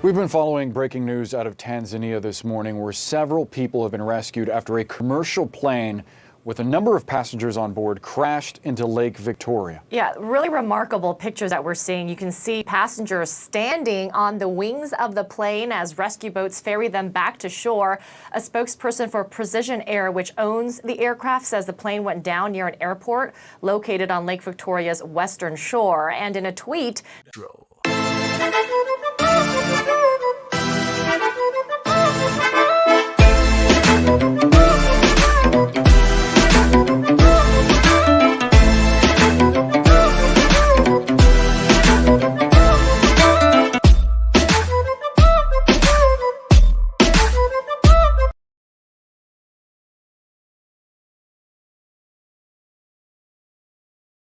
We've been following breaking news out of Tanzania this morning where several people have been rescued after a commercial plane with a number of passengers on board crashed into Lake Victoria. Yeah, really remarkable pictures that we're seeing. You can see passengers standing on the wings of the plane as rescue boats ferry them back to shore. A spokesperson for Precision Air, which owns the aircraft, says the plane went down near an airport located on Lake Victoria's western shore. And in a tweet,